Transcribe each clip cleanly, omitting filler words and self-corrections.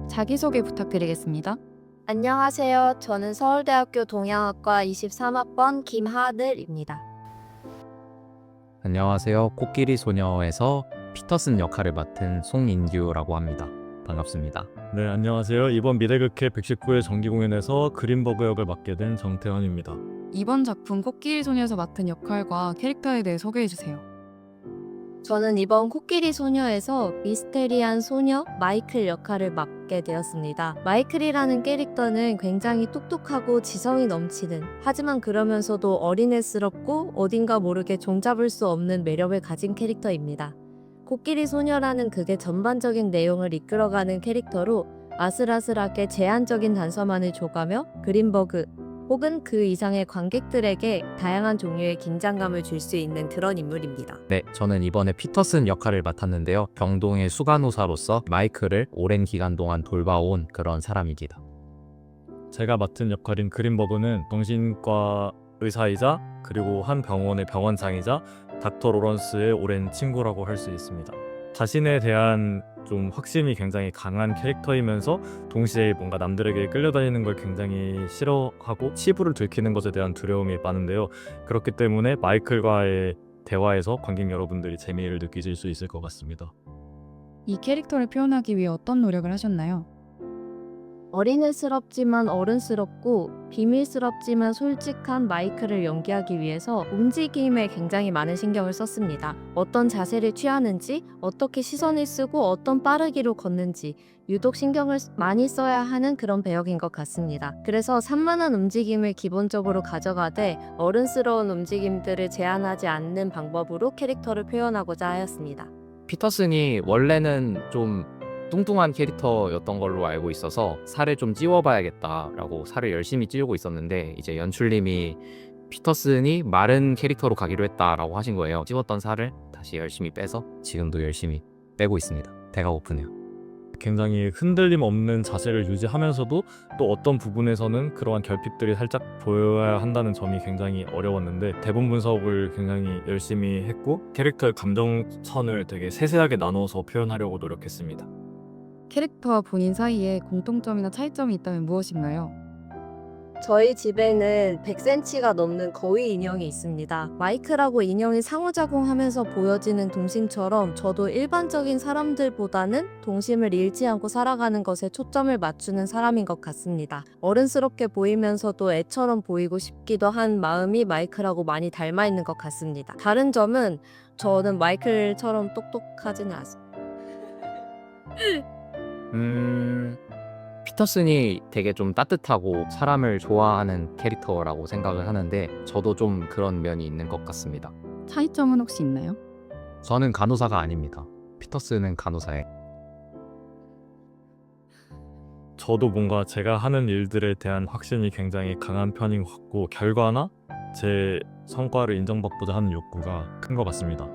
자기소개 부탁드리겠습니다. 안녕하세요. 저는 서울대학교 동양학과 23학번 김하늘입니다. 안녕하세요. 코끼리 소녀에서 피터슨 역할을 맡은 송인규라고 합니다. 반갑습니다. 네, 안녕하세요. 이번 미래극회 119회 정기공연에서 그린버그 역을 맡게 된 정태환입니다. 이번 작품 코끼리 소녀에서 맡은 역할과 캐릭터에 대해 소개해주세요. 저는 이번 코끼리 소녀에서 미스테리한 소녀 마이클 역할을 맡게 되었습니다. 마이클이라는 캐릭터는 굉장히 똑똑하고 지성이 넘치는, 하지만 그러면서도 어린애스럽고 어딘가 모르게 종잡을 수 없는 매력을 가진 캐릭터입니다. 코끼리 소녀라는 극의 전반적인 내용을 이끌어가는 캐릭터로 아슬아슬하게 제한적인 단서만을 줘가며 그린버그 혹은 그 이상의 관객들에게 다양한 종류의 긴장감을 줄 수 있는 그런 인물입니다. 네, 저는 이번에 피터슨 역할을 맡았는데요. 병동의 수간호사로서 마이클을 오랜 기간 동안 돌봐온 그런 사람입니다. 제가 맡은 역할인 그린버그는 정신과 의사이자 그리고 한 병원의 병원장이자 닥터 로런스의 오랜 친구라고 할 수 있습니다. 자신에 대한 좀 확신이 굉장히 강한 캐릭터이면서 동시에 뭔가 남들에게 끌려다니는 걸 굉장히 싫어하고 치부를 들키는 것에 대한 두려움이 많은데요. 그렇기 때문에 마이클과의 대화에서 관객 여러분들이 재미를 느끼실 수 있을 것 같습니다. 이 캐릭터를 표현하기 위해 어떤 노력을 하셨나요? 어린애스럽지만 어른스럽고 비밀스럽지만 솔직한 마이클을 연기하기 위해서 움직임에 굉장히 많은 신경을 썼습니다. 어떤 자세를 취하는지, 어떻게 시선을 쓰고 어떤 빠르기로 걷는지 유독 신경을 많이 써야 하는 그런 배역인 것 같습니다. 그래서 산만한 움직임을 기본적으로 가져가되 어른스러운 움직임들을 제한하지 않는 방법으로 캐릭터를 표현하고자 하였습니다. 피터슨이 원래는 좀 뚱뚱한 캐릭터였던 걸로 알고 있어서 살을 좀 찌워봐야겠다라고 살을 열심히 찌우고 있었는데 이제 연출님이 피터슨이 마른 캐릭터로 가기로 했다라고 하신 거예요. 찌웠던 살을 다시 열심히 빼서 지금도 열심히 빼고 있습니다. 배가 고프네요. 굉장히 흔들림 없는 자세를 유지하면서도 또 어떤 부분에서는 그러한 결핍들이 살짝 보여야 한다는 점이 굉장히 어려웠는데 대본 분석을 굉장히 열심히 했고 캐릭터의 감정선을 되게 세세하게 나눠서 표현하려고 노력했습니다. 캐릭터와 본인 사이에 공통점이나 차이점이 있다면 무엇인가요? 저희 집에는 100cm가 넘는 거위 인형이 있습니다. 마이클하고 인형이 상호작용하면서 보여지는 동심처럼 저도 일반적인 사람들보다는 동심을 잃지 않고 살아가는 것에 초점을 맞추는 사람인 것 같습니다. 어른스럽게 보이면서도 애처럼 보이고 싶기도 한 마음이 마이클하고 많이 닮아 있는 것 같습니다. 다른 점은 저는 마이클처럼 똑똑하지는 않습니다. 피터슨이 되게 좀 따뜻하고 사람을 좋아하는 캐릭터라고 생각을 하는데 저도 좀 그런 면이 있는 것 같습니다. 차이점은 혹시 있나요? 저는 간호사가 아닙니다. 피터슨은 간호사예요. 저도 뭔가 제가 하는 일들에 대한 확신이 굉장히 강한 편인 것 같고 결과나 제 성과를 인정받고자 하는 욕구가 큰 것 같습니다.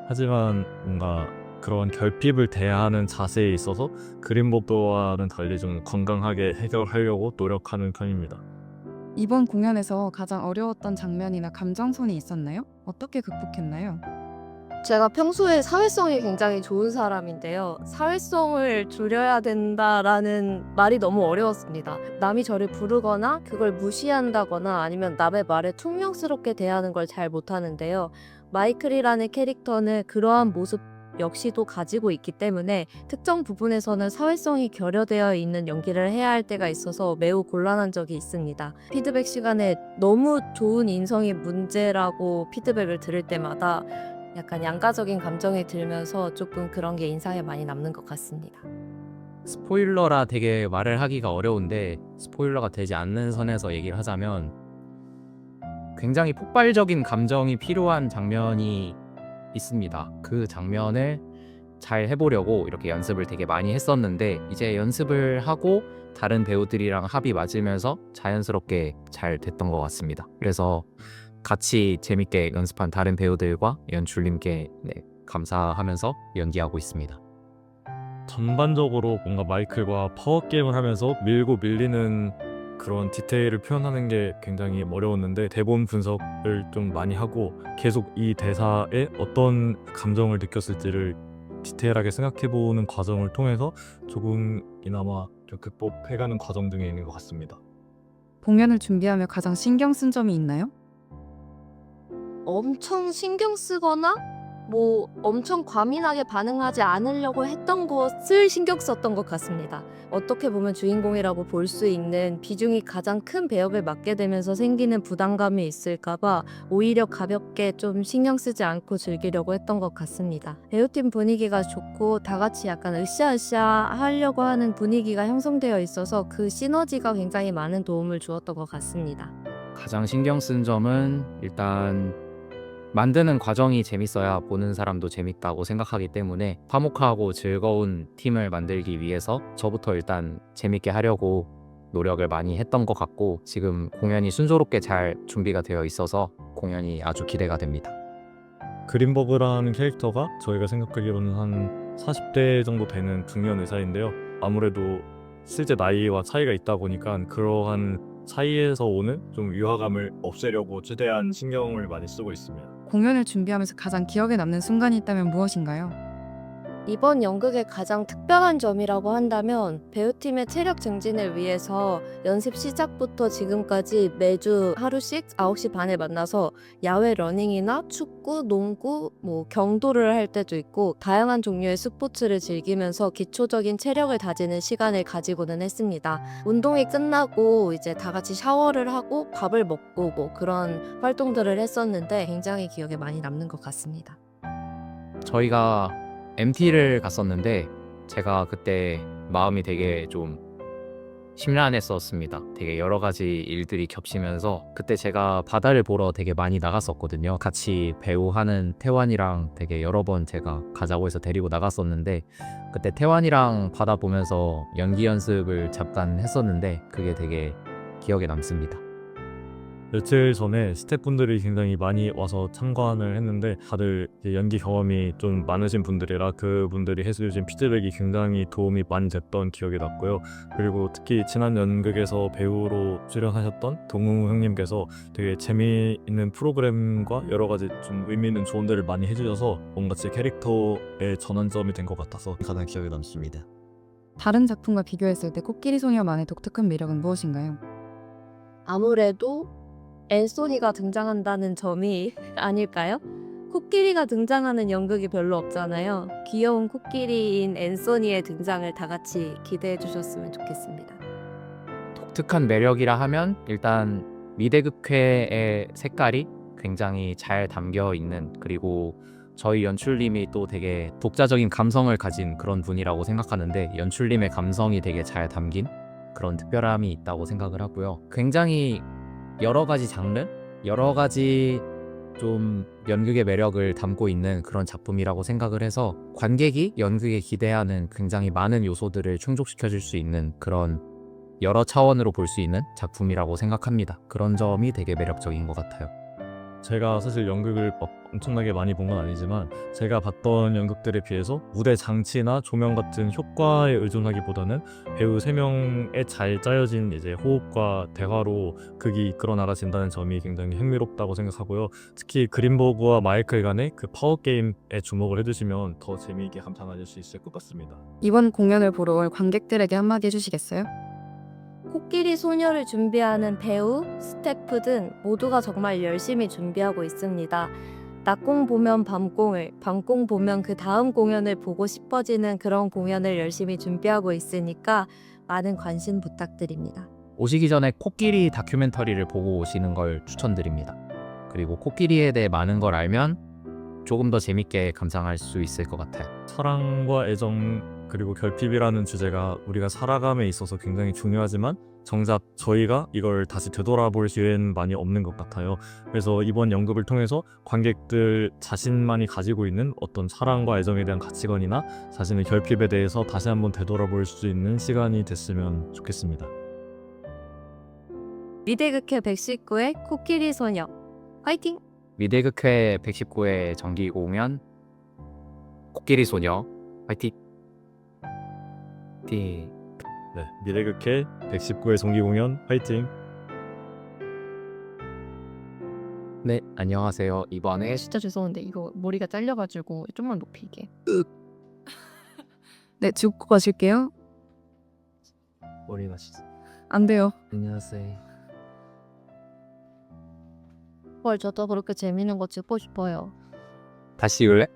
하지만 뭔가 그런 결핍을 대하는 자세에 있어서 그린버그와는 달리 좀 건강하게 해결하려고 노력하는 편입니다. 이번 공연에서 가장 어려웠던 장면이나 감정선이 있었나요? 어떻게 극복했나요? 제가 평소에 사회성이 굉장히 좋은 사람인데요. 사회성을 줄여야 된다라는 말이 너무 어려웠습니다. 남이 저를 부르거나 그걸 무시한다거나 아니면 남의 말에 퉁명스럽게 대하는 걸 잘 못하는데요. 마이클이라는 캐릭터는 그러한 모습 역시도 가지고 있기 때문에 특정 부분에서는 사회성이 결여되어 있는 연기를 해야 할 때가 있어서 매우 곤란한 적이 있습니다. 피드백 시간에 너무 좋은 인성이 문제라고 피드백을 들을 때마다 약간 양가적인 감정이 들면서 조금 그런 게 인상에 많이 남는 것 같습니다. 스포일러라 되게 말을 하기가 어려운데 스포일러가 되지 않는 선에서 얘기를 하자면 굉장히 폭발적인 감정이 필요한 장면이 있습니다. 그 장면을 잘 해보려고 이렇게 연습을 되게 많이 했었는데 이제 연습을 하고 다른 배우들이랑 합이 맞으면서 자연스럽게 잘 됐던 것 같습니다. 그래서 같이 재밌게 연습한 다른 배우들과 연출님께 감사하면서 연기하고 있습니다. 전반적으로 뭔가 마이클과 파워게임을 하면서 밀고 밀리는 그런 디테일을 표현하는 게 굉장히 어려웠는데 대본 분석을 좀 많이 하고 계속 이 대사에 어떤 감정을 느꼈을지를 디테일하게 생각해보는 과정을 통해서 조금이나마 좀 극복해가는 과정 중에 있는 것 같습니다. 공연을 준비하며 가장 신경 쓴 점이 있나요? 엄청 신경 쓰거나 뭐 엄청 과민하게 반응하지 않으려고 했던 것을 신경 썼던 것 같습니다. 어떻게 보면 주인공이라고 볼 수 있는 비중이 가장 큰 배역을 맡게 되면서 생기는 부담감이 있을까봐 오히려 가볍게 좀 신경 쓰지 않고 즐기려고 했던 것 같습니다. 배우팀 분위기가 좋고 다 같이 약간 으쌰으쌰 하려고 하는 분위기가 형성되어 있어서 그 시너지가 굉장히 많은 도움을 주었던 것 같습니다. 가장 신경 쓴 점은 일단 만드는 과정이 재밌어야 보는 사람도 재밌다고 생각하기 때문에 화목하고 즐거운 팀을 만들기 위해서 저부터 일단 재밌게 하려고 노력을 많이 했던 것 같고, 지금 공연이 순조롭게 잘 준비가 되어 있어서 공연이 아주 기대가 됩니다. 그린버그라는 캐릭터가 저희가 생각하기로는 한 40대 정도 되는 중년 의사인데요. 아무래도 실제 나이와 차이가 있다 보니까 그러한 차이에서 오는 좀 위화감을 없애려고 최대한 신경을 많이 쓰고 있습니다. 공연을 준비하면서 가장 기억에 남는 순간이 있다면 무엇인가요? 이번 연극의 가장 특별한 점이라고 한다면 배우팀의 체력 증진을 위해서 연습 시작부터 지금까지 매주 하루씩 9시 반에 만나서 야외 러닝이나 축구, 농구, 경도를 할 때도 있고 다양한 종류의 스포츠를 즐기면서 기초적인 체력을 다지는 시간을 가지고는 했습니다. 운동이 끝나고 이제 다 같이 샤워를 하고 밥을 먹고 그런 활동들을 했었는데 굉장히 기억에 많이 남는 것 같습니다. 저희가 MT를 갔었는데 제가 그때 마음이 되게 좀 심란했었습니다. 되게 여러 가지 일들이 겹치면서 그때 제가 바다를 보러 되게 많이 나갔었거든요. 같이 배우하는 태환이랑 되게 여러 번 제가 가자고 해서 데리고 나갔었는데, 그때 태환이랑 바다 보면서 연기 연습을 잠깐 했었는데 그게 되게 기억에 남습니다. 며칠 전에 스태프분들이 굉장히 많이 와서 참관을 했는데 다들 이제 연기 경험이 좀 많으신 분들이라 그분들이 해주신 피드백이 굉장히 도움이 많이 됐던 기억이 났고요. 그리고 특히 지난 연극에서 배우로 출연하셨던 동우 형님께서 되게 재미있는 프로그램과 여러 가지 좀 의미 있는 조언들을 많이 해주셔서 뭔가 제 캐릭터의 전환점이 된 것 같아서 가장 기억에 남습니다. 다른 작품과 비교했을 때 코끼리 소녀만의 독특한 매력은 무엇인가요? 아무래도 앤소니가 등장한다는 점이 아닐까요? 코끼리가 등장하는 연극이 별로 없잖아요. 귀여운 코끼리인 앤소니의 등장을 다 같이 기대해 주셨으면 좋겠습니다. 독특한 매력이라 하면 일단 미대극회의 색깔이 굉장히 잘 담겨 있는, 그리고 저희 연출님이 또 되게 독자적인 감성을 가진 그런 분이라고 생각하는데 연출님의 감성이 되게 잘 담긴 그런 특별함이 있다고 생각을 하고요. 굉장히 여러 가지 장르, 여러 가지 좀 연극의 매력을 담고 있는 그런 작품이라고 생각을 해서 관객이 연극에 기대하는 굉장히 많은 요소들을 충족시켜줄 수 있는 그런 여러 차원으로 볼 수 있는 작품이라고 생각합니다. 그런 점이 되게 매력적인 것 같아요. 제가 사실 연극을 막 엄청나게 많이 본 건 아니지만 제가 봤던 연극들에 비해서 무대 장치나 조명 같은 효과에 의존하기보다는 배우 3명의 잘 짜여진 이제 호흡과 대화로 극이 이끌어 나가진다는 점이 굉장히 흥미롭다고 생각하고요. 특히 그린버그와 마이클 간의 그 파워 게임에 주목을 해주시면 더 재미있게 감상하실 수 있을 것 같습니다. 이번 공연을 보러 올 관객들에게 한마디 해주시겠어요? 코끼리 소녀를 준비하는 배우, 스태프 등 모두가 정말 열심히 준비하고 있습니다. 낮공 보면 밤공을, 밤공 보면 그 다음 공연을 보고 싶어지는 그런 공연을 열심히 준비하고 있으니까 많은 관심 부탁드립니다. 오시기 전에 코끼리 다큐멘터리를 보고 오시는 걸 추천드립니다. 그리고 코끼리에 대해 많은 걸 알면 조금 더 재밌게 감상할 수 있을 것 같아요. 사랑과 애정 그리고 결핍이라는 주제가 우리가 살아감에 있어서 굉장히 중요하지만 정작 저희가 이걸 다시 되돌아볼 기회는 많이 없는 것 같아요. 그래서 이번 연극을 통해서 관객들 자신만이 가지고 있는 어떤 사랑과 애정에 대한 가치관이나 자신의 결핍에 대해서 다시 한번 되돌아볼 수 있는 시간이 됐으면 좋겠습니다. 미대극회 119의 코끼리 소녀 화이팅! 미대극회 119회 정기 공연 코끼리 소녀 화이팅! 티. 네, 미래극회 119회 정기공연 화이팅! 네, 안녕하세요. 이번에 진짜 죄송한데 이거 머리가 잘려가지고 좀만 높이게. 네, 죽고 가실게요. 머리 마시죠. 안 돼요. 안녕하세요. 헐, 저도 그렇게 재밌는 거 찍고 싶어요. 다시 찍을래?